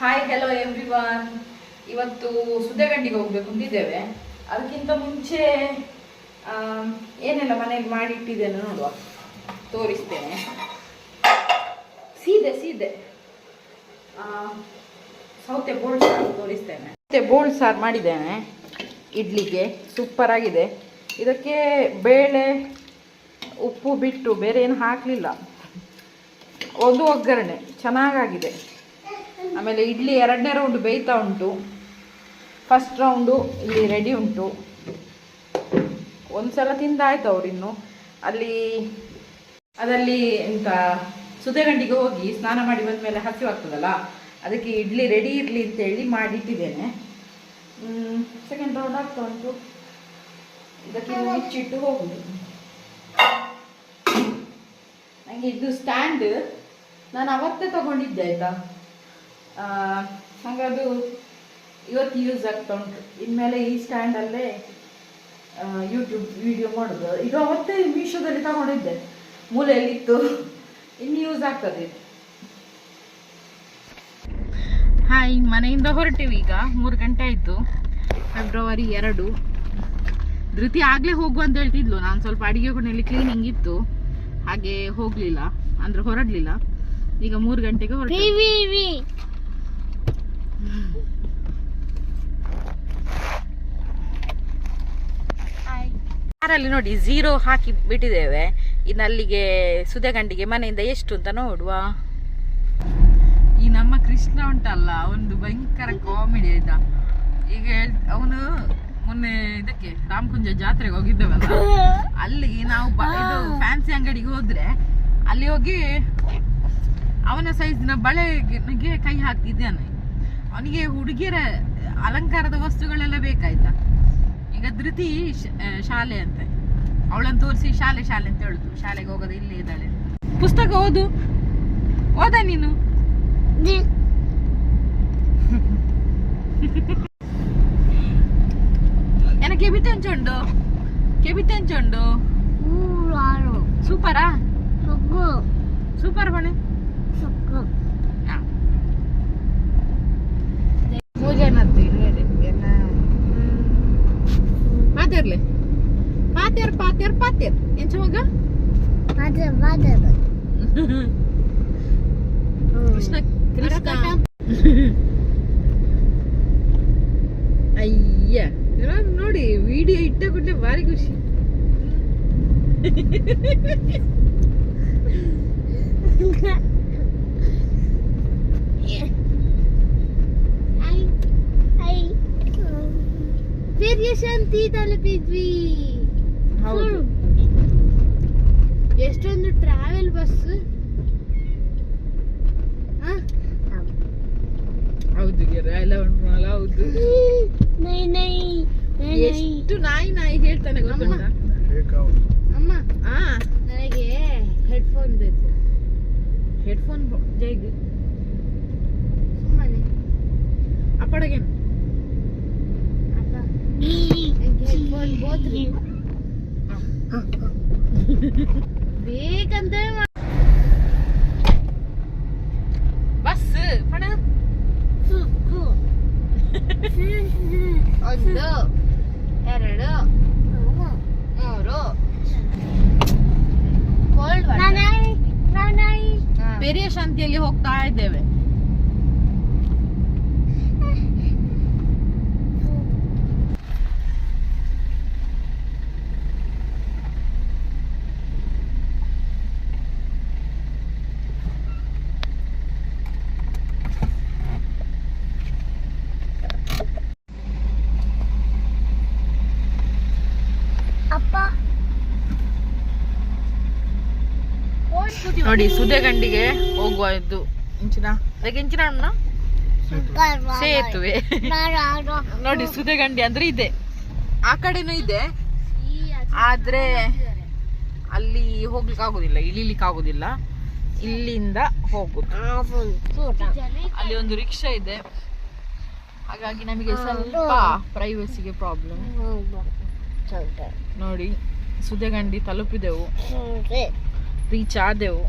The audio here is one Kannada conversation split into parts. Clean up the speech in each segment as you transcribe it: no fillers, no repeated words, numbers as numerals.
Hi hello everyone. ಇವತ್ತು ಸುದ್ದೆಗಂಡಿಗೆ ಹೋಗ್ಬೇಕು ಅಂತಿದ್ದೇವೆ. ಅದಕ್ಕಿಂತ ಮುಂಚೆ ಏನೆಲ್ಲ ಮನೆಗೆ ಮಾಡಿಟ್ಟಿದ್ದೇನೆ ನೋಡುವ, ತೋರಿಸ್ತೇನೆ. ಸೀದೆ ಸೌತೆ ಬೋಳ್ ಸಾರು ತೋರಿಸ್ತೇನೆ. ಸೌತೆ ಬೋಳ್ ಸಾರು ಮಾಡಿದ್ದೇನೆ ಇಡ್ಲಿಗೆ, ಸೂಪರ್ ಆಗಿದೆ. ಇದಕ್ಕೆ ಬೇಳೆ ಉಪ್ಪು ಬಿಟ್ಟು ಬೇರೆ ಏನು ಹಾಕಲಿಲ್ಲ, ಒಂದು ಒಗ್ಗರಣೆ ಚೆನ್ನಾಗಾಗಿದೆ. ಆಮೇಲೆ ಇಡ್ಲಿ 2ನೇ ರೌಂಡ್ ಬೇಯ್ತಾ ಉಂಟು, ಫಸ್ಟ್ ರೌಂಡು ಇಲ್ಲಿ ರೆಡಿ ಉಂಟು. ಒಂದು ಸಲ ತಿಂದಾಯ್ತು ಅವರಿನ್ನು. ಅದಲ್ಲಿ ಎಂತ ಸುದ್ದೆಗಂಡಿಗೆ ಹೋಗಿ ಸ್ನಾನ ಮಾಡಿ ಬಂದ ಮೇಲೆ ಹಸಿವಾಗ್ತದಲ್ಲ, ಅದಕ್ಕೆ ಇಡ್ಲಿ ರೆಡಿ ಇರಲಿ ಅಂತೇಳಿ ಮಾಡಿಟ್ಟಿದ್ದೇನೆ. ಸೆಕೆಂಡ್ ರೌಂಡ್ ಆಗ್ತಾ ಉಂಟು, ಇದಕ್ಕೆ ಮುಚ್ಚಿಟ್ಟು ಹೋಗುದು. ನನಗೆ ಇದು ಸ್ಟ್ಯಾಂಡ್ ನಾನು ಅವತ್ತೇ ತಗೊಂಡಿದ್ದೆ ಆಯಿತಾ, ಹಾಗದು ಇವತ್ತು ಯೂಸ್ ಆಗ್ತಾ ಉಂಟು. ಇನ್ಮೇಲೆ ಈ ಸ್ಟ್ಯಾಂಡಲ್ಲೇ ಯೂಟ್ಯೂಬ್ ವಿಡಿಯೋ ಮಾಡೋದು. ಇದು ಅವತ್ತೇ ಮೀಶೋದಲ್ಲಿ ತಗೊಂಡಿದ್ದೆ, ಮೂಲೆಯಲ್ಲಿತ್ತು, ಇನ್ನು ಯೂಸ್ ಆಗ್ತದೆ. ಹಾಯ್, ಮನೆಯಿಂದ ಹೊರಟಿವಿ ಈಗ. 3 ಗಂಟೆ ಆಯಿತು, ಫೆಬ್ರವರಿ 2. ಧೃತಿ ಆಗಲೇ ಹೋಗು ಅಂತ ಹೇಳ್ತಿದ್ಲು. ನಾನು ಸ್ವಲ್ಪ ಅಡುಗೆ ಕೊನೆಯಲ್ಲಿ ಕ್ಲೀನಿಂಗ್ ಇತ್ತು, ಹಾಗೆ ಹೋಗಲಿಲ್ಲ, ಅಂದರೆ ಹೊರಡಲಿಲ್ಲ. ಈಗ 3 ಗಂಟೆಗೆ ಹೊರಟಿವಿ. ಕಾರಲ್ಲಿ ನೋಡಿ 0 ಹಾಕಿ ಬಿಟ್ಟಿದ್ದೇವೆ. ಇನ್ನು ಅಲ್ಲಿಗೆ ಸುದ್ದೆಗಂಡಿಗೆ ಮನೆಯಿಂದ ಎಷ್ಟು ಅಂತ ನೋಡುವ. ಈ ನಮ್ಮ ಕೃಷ್ಣ ಉಂಟಲ್ಲ, ಒಂದು ಭಯಂಕರ ಕಾಮಿಡಿ ಆಯ್ತಾ. ಈಗ ಅವನು ಮೊನ್ನೆ ಇದಕ್ಕೆ ರಾಮಕುಂಜ ಜಾತ್ರೆಗೆ ಹೋಗಿದ್ದೇವಲ್ಲ, ಅಲ್ಲಿ ನಾವು ಇದು ಫ್ಯಾನ್ಸಿ ಅಂಗಡಿಗೆ ಹೋದ್ರೆ ಅಲ್ಲಿ ಹೋಗಿ ಅವನ ಸೈಜಿನ ಬಳೆಗೆ ಕೈ ಹಾಕ್ತಿದ್ದಾನೆ. ಅವನಿಗೆ ಹುಡುಗಿಯರ ಅಲಂಕಾರದ ವಸ್ತುಗಳೆಲ್ಲ ಬೇಕಾಯ್ತಾ. ಈಗ ಧೃತಿ ಶಾಲೆ ಅಂತ, ಅವಳನ್ನು ತೋರಿಸಿ ಶಾಲೆ ಅಂತ ಹೇಳುದು. ಶಾಲೆಗೆ ಹೋಗೋದು ಇಲ್ಲಿ ಇದ್ದಾಳೆ. ಪುಸ್ತಕ ಓದ ನೀನು. ಎನ ಕೆಬಿತೆಂಚುಂಡು ಸೂಪರಾ ಸೂಪರ್ ಬಣೆ ಪೂಜೆ ಪಾತೇರ್ಲೆ ಪಾತೇರ್ ಎಂಚ ಮಗ ಕೃಷ್ಣ ಅಯ್ಯ ನೋಡಿ, ವಿಡಿಯೋ ಇಟ್ಟ ಕೂಡಲೇ ಭಾರಿ ಖುಷಿ. ಶಾಂತಿ ತಲುಪಿದ್ವಿ. ಹೌದು, ಎಷ್ಟೊಂದು ಟ್ರಾವೆಲ್ ಬಸ್. ಹೌದು, ಹೌದು. ಎಷ್ಟು ನಾಯಿ ಹೇಳ್ತಾನೆ ಗೊತ್ತುಂಟಾ ಅಮ್ಮ? ನನಗೆ ಹೆಡ್ಫೋನ್ ಬೇಕು. ಹೆಡ್ಫೋನ್ ಜೈಗ್ ಸುಮ್ಮನೆ ಅಪ್ಪಡಗೆ ಹೆಡ್ಫೋನ್ ಬೋತ್ರಿ ಬೇಕಂತ ಬಸ್ ಪಣ 1 2 3 ಪೆರಿಯ ಶಾಂತಿಯಲ್ಲಿ ಹೋಗ್ತಾ ಇದ್ದೇವೆ. ನೋಡಿ, ಸುದ್ದೆಗಂಡಿಗೆ ಹೋಗುವ ಇದು ಇಂಚಿನ ಸೇತುವೆ. ನೋಡಿ, ಸುದ್ದೆಗಂಡಿ ಅಂದ್ರೆ ಇದೆ, ಆ ಕಡೆನೂ ಇದೆ, ಆದ್ರೆ ಅಲ್ಲಿ ಹೋಗ್ಲಿಕ್ಕೆ ಆಗುದಿಲ್ಲ, ಇಳಿಲಿಕ್ಕೆ ಆಗುದಿಲ್ಲ. ಇಲ್ಲಿಂದ ಹೋಗುದು. ಅಲ್ಲಿ ಒಂದು ರಿಕ್ಷಾ ಇದೆ, ಹಾಗಾಗಿ ನಮಗೆ ಸ್ವಲ್ಪ ಪ್ರೈವಸಿಗೆ ಪ್ರಾಬ್ಲಮ್. ನೋಡಿ, ಸುದ್ದೆಗಂಡಿ ತಲುಪಿದೆವು, ರೀಚ್ ಆದೆವು.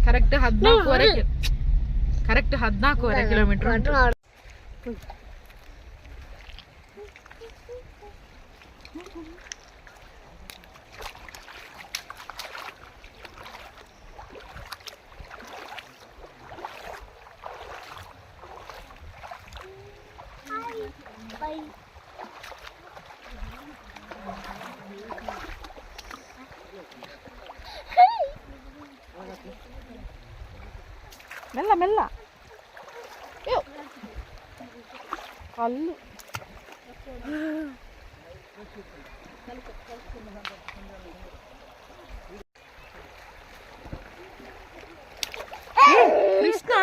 ಕರೆಕ್ಟ್ 14ವರೆಗೆ ಕರೆಕ್ಟ್ 14.5 ಕಿಲೋಮೀಟರ್ ಉಂಟು. ಮೆಲ್ಲ ಮೆಲ್ಲ ಕಲ್ಲು. ಕೃಷ್ಣ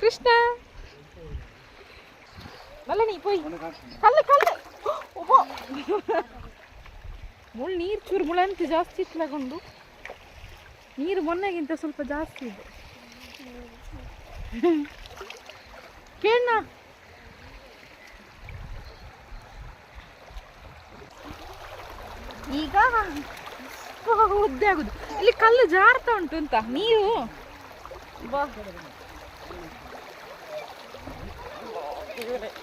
ಕೃಷ್ಣ ಮಲ್ಲ ನೀ ಪೋಯ್ ಕಲ್ಲು ಕಲ್ಲು ಮುಳ್ಳು ನೀರು ಚೂರು ಮುಳಂತ ಜಾಸ್ತಿ ಇತ್ತಲಗೊಂಡು ನೀರು ಮೊನ್ನೆಗಿಂತ ಸ್ವಲ್ಪ ಜಾಸ್ತಿ ಇದೆ. ಕೇಳ ಈಗ ಒದ್ದೆ ಆಗುದು. ಇಲ್ಲಿ ಕಲ್ಲು ಜಾರ್ತಾ ಉಂಟು ಅಂತ ನೀರು ಬಾ.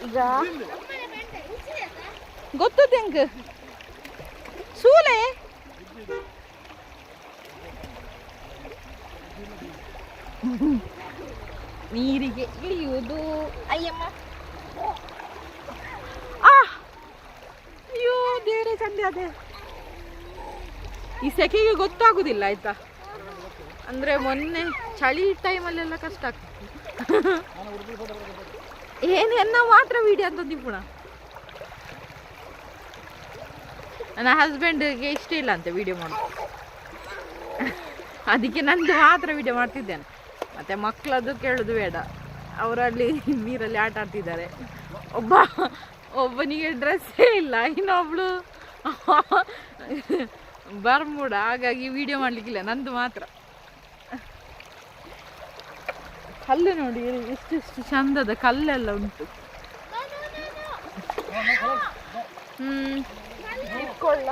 ಈಗ ಗೊತ್ತದ ಹೆಂಗ ಸೂಲೆ ನೀರಿಗೆ ಇಳಿಯುವುದು. ಅಯ್ಯಮ್ಮ ಅಯ್ಯೋ ದೇವರೇ ಚಂದ ಅದೇ. ಈ ಸೆಕೆಗೆ ಗೊತ್ತಾಗುದಿಲ್ಲ ಆಯ್ತಾ, ಅಂದ್ರೆ ಮೊನ್ನೆ ಚಳಿ ಟೈಮಲ್ಲೆಲ್ಲ ಕಷ್ಟ ಆಗ್ತದೆ. ಏನು ಮಾತ್ರ ವಿಡಿಯೋ ಅಂತ ನಿಪುಣ. ನನ್ನ ಹಸ್ಬೆಂಡ್ಗೆ ಇಷ್ಟ ಇಲ್ಲ ಅಂತ ವಿಡಿಯೋ ಮಾಡೋದು, ಅದಕ್ಕೆ ನಂದು ಮಾತ್ರ ವಿಡಿಯೋ ಮಾಡ್ತಿದ್ದೇನೆ. ಮತ್ತೆ ಮಕ್ಕಳದ್ದು ಕೇಳೋದು ಬೇಡ, ಅವರಲ್ಲಿ ನೀರಲ್ಲಿ ಆಟ ಆಡ್ತಿದ್ದಾರೆ. ಒಬ್ಬನಿಗೆ ಡ್ರೆಸ್ಸೇ ಇಲ್ಲ, ಇನ್ನೊಬ್ಳು ಬರ್ಮೂಡ, ಹಾಗಾಗಿ ವಿಡಿಯೋ ಮಾಡ್ಲಿಕ್ಕಿಲ್ಲ, ನಂದು ಮಾತ್ರ. ಕಲ್ಲು ನೋಡಿ ಎಷ್ಟೆಷ್ಟು ಚಂದದ ಕಲ್ಲೆಲ್ಲ ಉಂಟು. ಇಟ್ಕೊಳ್ಳ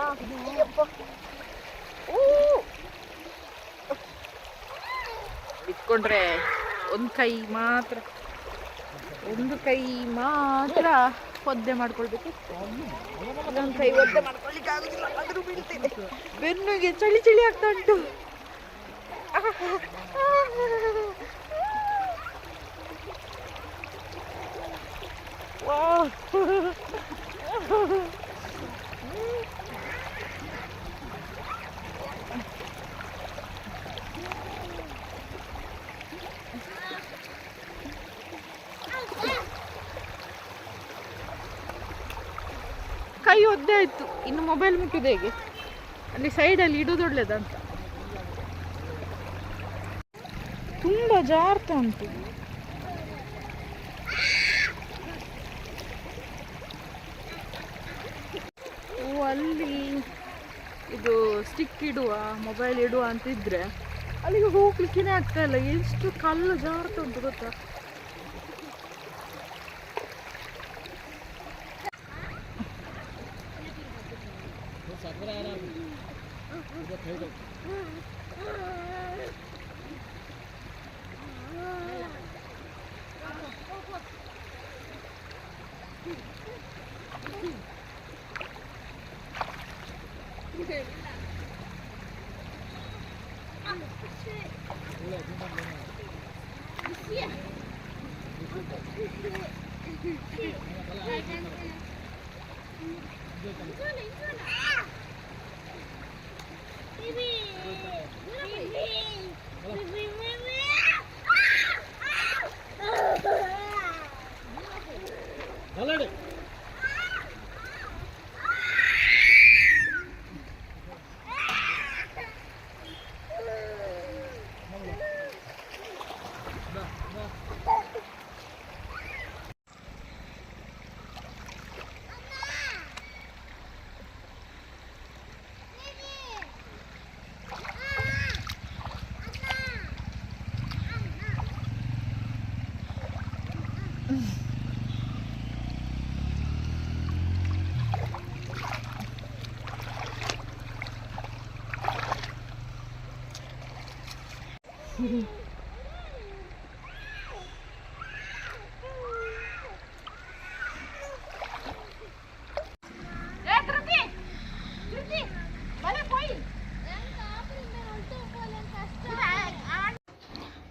ಇಟ್ಕೊಂಡ್ರೆ ಒಂದು ಕೈ ಮಾತ್ರ ಒದ್ದೆ ಮಾಡ್ಕೊಳ್ಬೇಕು. ಒಂದು ಕೈ ಒದ್ದೆ ಮಾಡ್ಕೊಳ್ಲಿಕ್ಕೆ ಆಗುದಿಲ್ಲ, ಆದ್ರೂ ಬೀಳ್ತಿದೆ. ಬೆನ್ನಿಗೆ ಚಳಿ ಚಳಿ ಆಗ್ತಾ ಉಂಟು. ಕೈ ಒದ್ದೆ ಆಯ್ತು, ಇನ್ನು ಮೊಬೈಲ್ ಮುಟ್ಟುದು ಹೇಗೆ? ಅಲ್ಲಿ ಸೈಡಲ್ಲಿ ಇಡೋದು ಒಳ್ಳೇದಂತ. ತುಂಬ ಜಾರ್ತಾ ಉಂಟು. ಅಲ್ಲಿ ಇದು ಸ್ಟಿಕ್ ಇಡುವ, ಮೊಬೈಲ್ ಇಡುವ ಅಂತಿದ್ರೆ ಅಲ್ಲಿಗೆ ಹೋಗ್ಲಿಕ್ಕೇನೆ ಆಗ್ತಾ ಇಲ್ಲ. ಎಷ್ಟು ಕಲ್ಲು ಜಾರ್ತಾ ಉಂಟು ಗೊತ್ತಾ?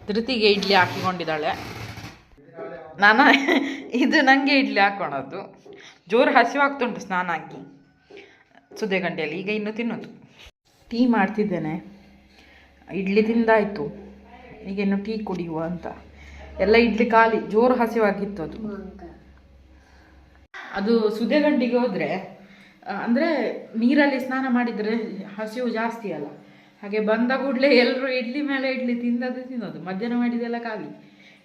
ಧೃತಿಗೆ ಇಡ್ಲಿ ಹಾಕಿಕೊಂಡಿದ್ದಾಳೆ. ನಾನು ಇದು ನನಗೆ ಇಡ್ಲಿ ಹಾಕ್ಕೊಳೋದು. ಜೋರು ಹಸಿವಾಗ್ತುಂಟು ಸ್ನಾನ ಹಾಕಿ ಸುದ್ದೆಗಂಟೆಯಲ್ಲಿ. ಈಗ ಇನ್ನು ತಿನ್ನೋದು. ಟೀ ಮಾಡ್ತಿದ್ದೇನೆ. ಇಡ್ಲಿ ತಿಂದಾಯಿತು, ಈಗ ಇನ್ನು ಟೀ ಕುಡಿಯುವ ಅಂತ. ಎಲ್ಲ ಇಡ್ಲಿ ಖಾಲಿ, ಜೋರು ಹಸಿವಾಗಿತ್ತು ಅದು. ಅದು ಸುದ್ದೆಗಂಟಿಗೆ ಹೋದರೆ ಅಂದರೆ ನೀರಲ್ಲಿ ಸ್ನಾನ ಮಾಡಿದರೆ ಹಸಿವು ಜಾಸ್ತಿ ಅಲ್ಲ, ಹಾಗೆ ಬಂದ ಕೂಡಲೇ ಎಲ್ಲರೂ ಇಡ್ಲಿ ಮೇಲೆ ಇಡ್ಲಿ ತಿನ್ನೋದು. ಮಧ್ಯಾಹ್ನ ಮಾಡಿದೆಲ್ಲ ಖಾಲಿ.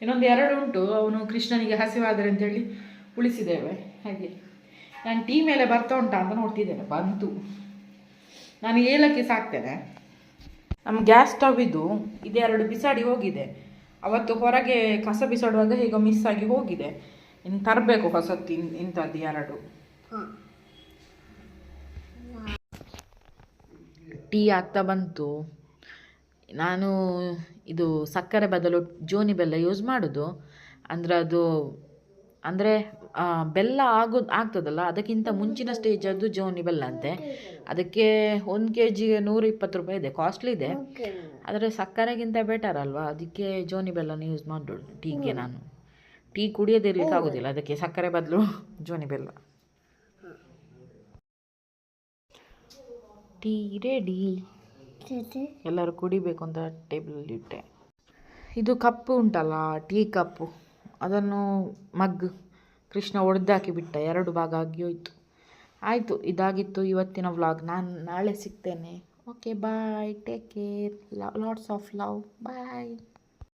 ಇನ್ನೊಂದು 2 ಉಂಟು, ಅವನು ಕೃಷ್ಣನಿಗೆ ಹಸಿವಾದರೆ ಅಂತೇಳಿ ಉಳಿಸಿದ್ದೇವೆ. ಹಾಗೆ ನಾನು ಟೀ ಮೇಲೆ ಬರ್ತಾ ಉಂಟಾ ಅಂತ ನೋಡ್ತಿದ್ದೇನೆ. ಬಂತು. ನಾನು ಏಲಕ್ಕಿ ಸಾಕ್ತೇನೆ. ನಮ್ಮ ಗ್ಯಾಸ್ ಸ್ಟವ್ ಇದು 2 ಬಿಸಾಡಿ ಹೋಗಿದೆ. ಅವತ್ತು ಹೊರಗೆ ಕಸ ಬಿಸಾಡುವಾಗ ಈಗ ಮಿಸ್ ಆಗಿ ಹೋಗಿದೆ. ಇನ್ನು ತರಬೇಕು ಹೊಸತ್ತು ಇಂಥದ್ದು 2. ಟೀ ಆಗ್ತಾ ಬಂತು. ನಾನು ಇದು ಸಕ್ಕರೆ ಬದಲು ಜೋನಿ ಬೆಲ್ಲ ಯೂಸ್ ಮಾಡೋದು. ಅಂದರೆ ಬೆಲ್ಲ ಆಗ್ತದಲ್ಲ, ಅದಕ್ಕಿಂತ ಮುಂಚಿನ ಸ್ಟೇಜ್ ಅದು ಜೋನಿ ಬೆಲ್ಲ ಅಂತೆ. ಅದಕ್ಕೆ 1 kgಗೆ 120 ರೂಪಾಯಿ ಇದೆ, ಕಾಸ್ಟ್ಲಿ ಇದೆ. ಆದರೆ ಸಕ್ಕರೆಗಿಂತ ಬೆಟರ್ ಅಲ್ವಾ, ಅದಕ್ಕೆ ಜೋನಿ ಬೆಲ್ಲನ ಯೂಸ್ ಮಾಡೋದು ಟೀಗೆ. ನಾನು ಟೀ ಕುಡಿಯೋದಿರ್ಲಿಕ್ಕೆ ಆಗೋದಿಲ್ಲ, ಅದಕ್ಕೆ ಸಕ್ಕರೆ ಬದಲು ಜೋನಿ ಬೆಲ್ಲ. Tea ready. ಎಲ್ಲರೂ ಕುಡಿಬೇಕು ಅಂತ ಟೇಬಲಲ್ಲಿ ಇಟ್ಟೆ. ಇದು ಕಪ್ಪು ಉಂಟಲ್ಲ, ಟೀ ಕಪ್ಪು, ಅದನ್ನು ಮಗ್ ಕೃಷ್ಣ ಒಡೆದಾಕಿ ಬಿಟ್ಟ. 2 ಭಾಗ ಆಗಿ ಹೋಯಿತು. ಆಯಿತು, ಇದಾಗಿತ್ತು ಇವತ್ತಿನ ವ್ಲಾಗ್. ನಾನು ನಾಳೆ ಸಿಗ್ತೇನೆ. Okay, bye, take care, lots of love, bye.